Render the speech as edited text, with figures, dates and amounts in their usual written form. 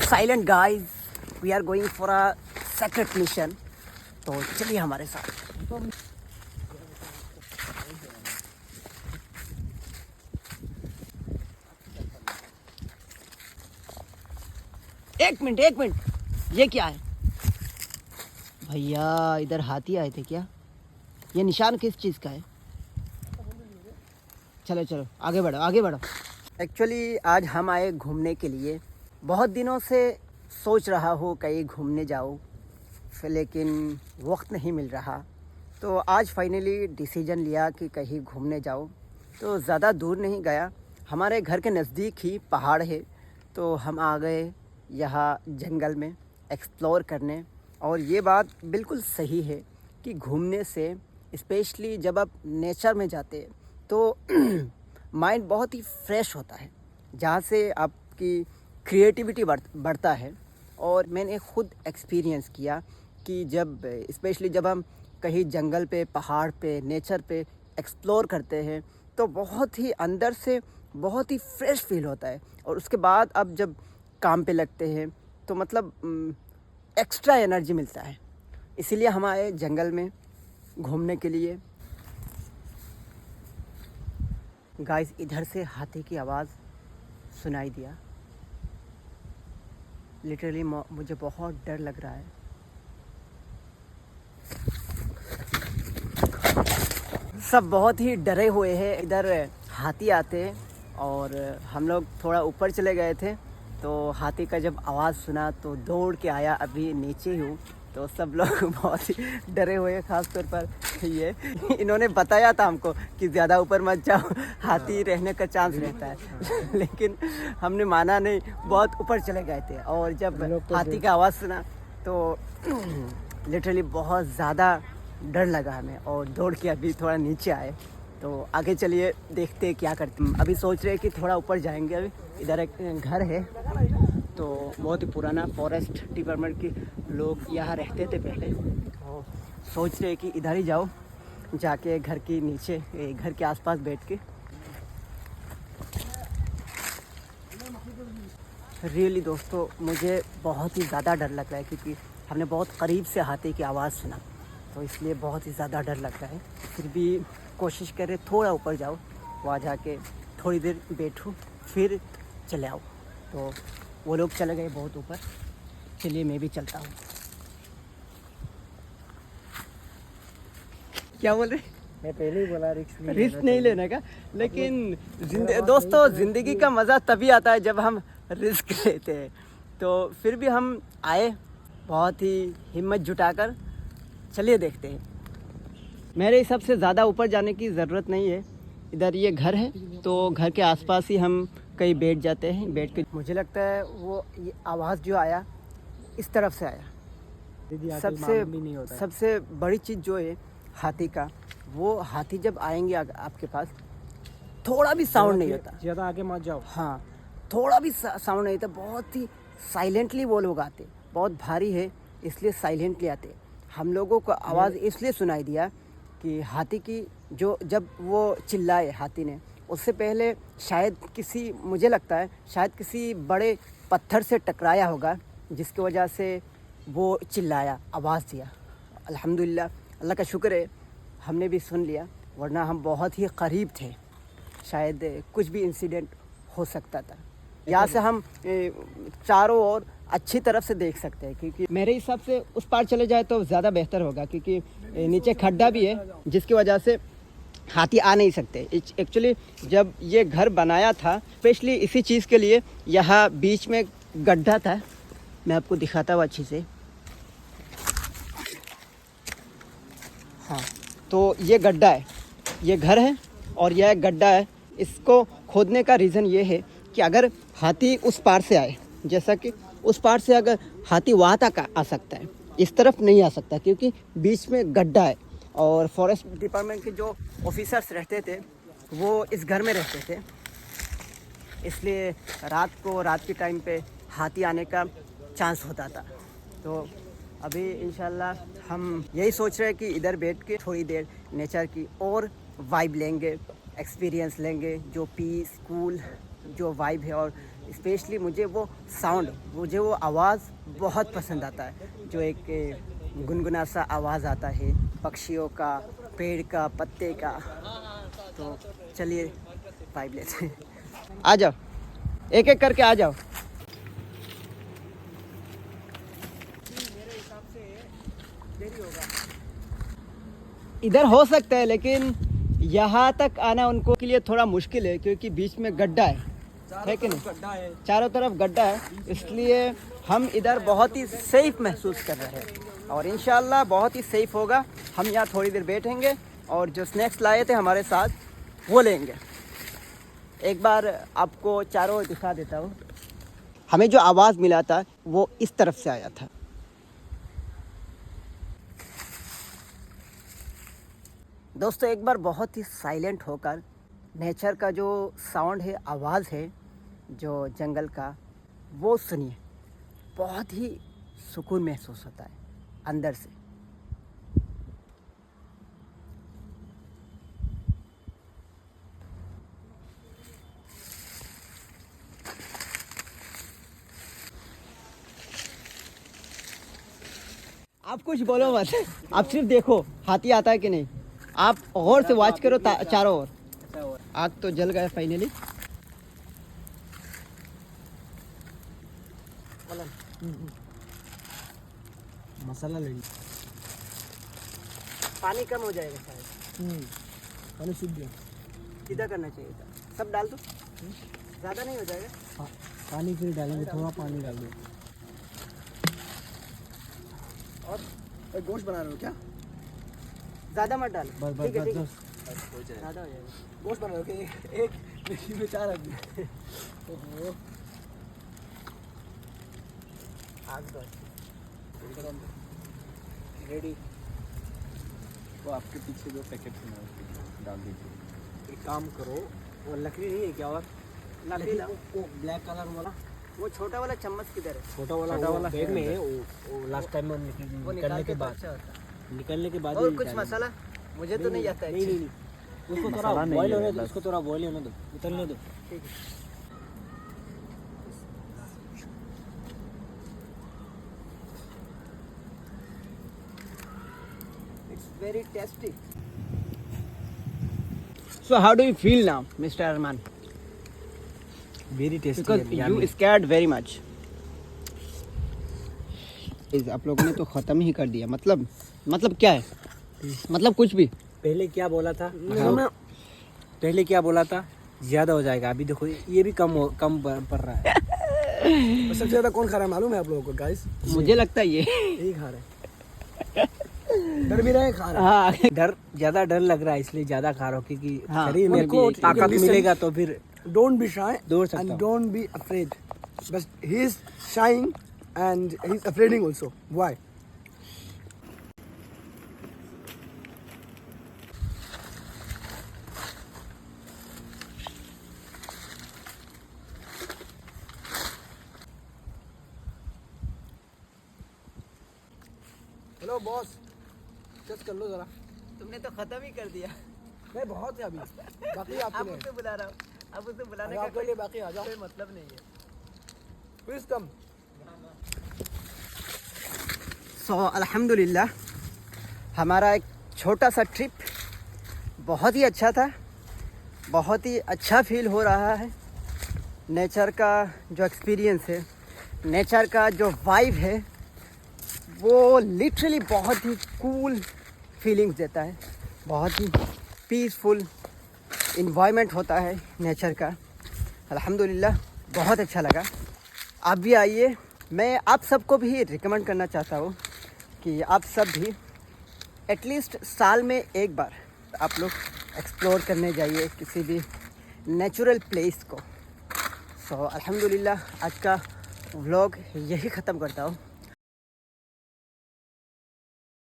Silent guys, we are going for a secret mission. तो चलिए हमारे साथ। एक मिनट, ये क्या है भैया? इधर हाथी आए थे क्या? ये निशान किस चीज़ का है? चलो आगे बढ़ो। एक्चुअली आज हम आए घूमने के लिए। बहुत दिनों से सोच रहा हूँ कहीं घूमने जाऊँ, फिर लेकिन वक्त नहीं मिल रहा। तो आज फाइनली डिसीजन लिया कि कहीं घूमने जाऊँ। तो ज़्यादा दूर नहीं गया, हमारे घर के नज़दीक ही पहाड़ है। तो हम आ गए यहाँ जंगल में एक्सप्लोर करने। और ये बात बिल्कुल सही है कि घूमने से, स्पेशली जब आप नेचर में जाते हैं तो माइंड बहुत ही फ्रेश होता है, जहाँ से आपकी क्रिएटिविटी बढ़ता है। और मैंने खुद एक्सपीरियंस किया कि स्पेशली जब हम कहीं जंगल पे, पहाड़ पे, नेचर पे एक्सप्लोर करते हैं तो बहुत ही अंदर से बहुत ही फ्रेश फील होता है। और उसके बाद अब जब काम पे लगते हैं तो मतलब एक्स्ट्रा एनर्जी मिलता है। इसीलिए हम आए जंगल में घूमने के लिए। गाइस, इधर से हाथी की आवाज़ सुनाई दिया। लिटरली मुझे बहुत डर लग रहा है। सब बहुत ही डरे हुए हैं। इधर हाथी आते हैं और हम लोग थोड़ा ऊपर चले गए थे तो हाथी का जब आवाज़ सुना तो दौड़ के आया। अभी नीचे हूँ तो सब लोग बहुत ही डरे हुए हैं, ख़ासतौर पर ये इन्होंने बताया था हमको कि ज़्यादा ऊपर मत जाओ, हाथी रहने का चांस रहता है। लेकिन हमने माना नहीं, बहुत ऊपर चले गए थे। और जब हाथी का आवाज़ सुना तो लिटरली बहुत ज़्यादा डर लगा हमें और दौड़ के अभी थोड़ा नीचे आए। तो आगे चलिए देखते हैं क्या करते हैं। अभी सोच रहे हैं कि थोड़ा ऊपर जाएंगे। अभी इधर एक घर है, तो बहुत ही पुराना, फॉरेस्ट डिपार्टमेंट के लोग यहाँ रहते थे पहले। तो सोच रहे हैं कि इधर ही जाओ, जाके घर के नीचे, घर के आसपास बैठ के। रियली दोस्तों, मुझे बहुत ही ज़्यादा डर लग रहा है क्योंकि हमने बहुत करीब से हाथी की आवाज़ सुना, तो इसलिए बहुत ही ज़्यादा डर लग रहा है। फिर भी कोशिश करें थोड़ा ऊपर जाओ, वहाँ जाके थोड़ी देर बैठूँ फिर चले आओ। तो वो लोग चले गए बहुत ऊपर, चलिए मैं भी चलता हूँ। क्या बोल रहे? मैं पहले ही बोला रिस्क नहीं लेने का। लेकिन दोस्तों, ज़िंदगी का मज़ा तभी आता है जब हम रिस्क लेते हैं। तो फिर भी हम आए बहुत ही हिम्मत जुटाकर। चलिए देखते हैं। मेरे हिसाब से ज़्यादा ऊपर जाने की ज़रूरत नहीं है। इधर ये घर है तो घर के आसपास ही हम कहीं बैठ जाते हैं। बैठ के मुझे लगता है वो ये आवाज़ जो आया इस तरफ से आया। सबसे बड़ी चीज़ जो है हाथी का, वो हाथी जब आएंगे आपके पास, थोड़ा भी साउंड नहीं होता। ज़्यादा आगे मत जाओ। हाँ, थोड़ा भी साउंड नहीं होता। बहुत ही साइलेंटली वो लोग आते। बहुत भारी है इसलिए साइलेंटली आते। हम लोगों को आवाज़ इसलिए सुनाई दिया कि हाथी की जब वो चिल्लाए हाथी ने, उससे पहले शायद मुझे लगता है शायद किसी बड़े पत्थर से टकराया होगा, जिसकी वजह से वो चिल्लाया, आवाज़ दिया। अल्हम्दुलिल्लाह, अल्लाह का शुक्र है हमने भी सुन लिया, वरना हम बहुत ही करीब थे, शायद कुछ भी इंसिडेंट हो सकता था। यहाँ से हम चारों ओर अच्छी तरफ से देख सकते हैं, क्योंकि मेरे हिसाब से उस पार चले जाए तो ज़्यादा बेहतर होगा, क्योंकि नीचे खड्डा भी है जिसकी वजह से हाथी आ नहीं सकते। एक्चुअली जब ये घर बनाया था स्पेशली इसी चीज़ के लिए, यहाँ बीच में गड्ढा था। मैं आपको दिखाता हूँ अच्छी से। हाँ, तो ये गड्ढा है, ये घर है और यह गड्ढा है। इसको खोदने का रीज़न ये है कि अगर हाथी उस पार से आए, जैसा कि उस पार से अगर हाथी वहाँ तक आ सकता है, इस तरफ नहीं आ सकता क्योंकि बीच में गड्ढा है। और फॉरेस्ट डिपार्टमेंट के जो ऑफिसर्स रहते थे वो इस घर में रहते थे, इसलिए रात के टाइम पे हाथी आने का चांस होता था। तो अभी इंशाल्लाह हम यही सोच रहे हैं कि इधर बैठ के थोड़ी देर नेचर की और वाइब लेंगे, एक्सपीरियंस लेंगे, जो पीस कूल जो वाइब है और स्पेशली मुझे वो साउंड, मुझे वो आवाज़ बहुत पसंद आता है, जो एक गुनगुना सा आवाज़ आता है पक्षियों का, पेड़ का, पत्ते का। तो चलिए पाइप लेते हैं। आ जाओ, एक एक करके आ जाओ। मेरे हिसाब से देरी होगा, इधर हो सकता है, लेकिन यहाँ तक आना उनको के लिए थोड़ा मुश्किल है, क्योंकि बीच में गड्ढा है कि नहीं? गड्ढा है, चारों तरफ गड्ढा है, इसलिए हम इधर बहुत ही सेफ महसूस कर रहे हैं और इंशाल्लाह बहुत ही सेफ होगा। हम यहाँ थोड़ी देर बैठेंगे और जो स्नैक्स लाए थे हमारे साथ वो लेंगे। एक बार आपको चारों ओर दिखा देता हूँ। हमें जो आवाज़ मिला था वो इस तरफ से आया था। दोस्तों, एक बार बहुत ही साइलेंट होकर नेचर का जो साउंड है, आवाज़ है जो जंगल का, वो सुनिए। बहुत ही सुकून महसूस होता है अंदर से। आप कुछ बोलो मत, आप सिर्फ देखो हाथी आता है कि नहीं। आप गौर से वॉच करो चारों ओर। आग तो जल गया फाइनली। मसाला ले लीजिए। पानी कम हो जाएगा शायद। पानी सूख गया। सीधा करना चाहिए था, सब डाल दो, ज़्यादा नहीं हो जाएगा। पानी फिर डालेंगे, थोड़ा पानी डाल दो। और गोश्त बना रहे हो क्या? ज़्यादा मत डालो, बस ठीक है, बस ठीक है। बस ज़्यादा हो जाएगा। गोश्त बना रहे हो? एक में 4 आदमी। ओहो, आग दो। रेडी। वो आपके पीछे जो पैकेट डाल दीजिए। एक काम करो, वो लकड़ी नहीं है क्या? और लकड़ी लेकिन लाओ। वो ब्लैक कलर वाला, वो छोटा वाला चम्मच किधर है? छोटा वाला बैग में है। वो लास्ट टाइम में वो निकलने के तो बाद, अच्छा होता है। निकलने के बाद और ही कुछ डालेंगे। मसाला मुझे तो नहीं आता है। नहीं, उसको थोड़ा मसाला नहीं बॉईल है, होने दो, बस। उसको थोड़ा बॉईल होने दो, उतरने दो। ठीक है। It's very tasty. So how do you feel now, Mr. Arman? Very tasty. Because you scared very much. आप लोगों ने तो ख़त्म ही कर दिया। मतलब क्या है? मतलब कुछ भी। पहले क्या बोला था? पहले क्या बोला था? ज्यादा हो जाएगा। अभी देखो ये भी कम पड़ रहा है। सबसे ज्यादा कौन खा रहा है मालूम है आप लोगों को गाइस? मुझे लगता है ये यही खा रहे हैं। डर भी रहे, खा रहे हैं। हाँ। ज्यादा डर लग रहा है, इसलिए ज्यादा खा रहा हूँ, क्योंकि हाँ, शरीर में उनको ताकत मिलेगा तो फिर Don't be shy दौड़ सकता and हूँ। don't be afraid. But he is shying and he's afraiding also. Why? Hello boss. Just कर लो जरा। तुमने तो ख़त्म ही कर दिया। नहीं बहुत है अभी, बाकी अब आपके लिए। उसे बुला रहा हूँ। अब उसे बुलाने का आपके लिए बाकी आ जाओ। कोई मतलब नहीं है। Please come. सो अल्हम्दुलिल्लाह हमारा एक छोटा सा ट्रिप बहुत ही अच्छा था। बहुत ही अच्छा फील हो रहा है। नेचर का जो एक्सपीरियंस है, नेचर का जो वाइब है, वो लिटरली बहुत ही कूल फीलिंग्स देता है। बहुत ही पीसफुल इन्वायरमेंट होता है नेचर का। अल्हम्दुलिल्लाह बहुत अच्छा लगा। आप भी आइए। मैं आप सबको भी रिकमेंड करना चाहता हूँ कि आप सब भी एटलीस्ट साल में एक बार आप लोग एक्सप्लोर करने जाइए किसी भी नेचुरल प्लेस को। सो अल्हम्दुलिल्लाह आज का व्लॉग यही ख़त्म करता हूँ।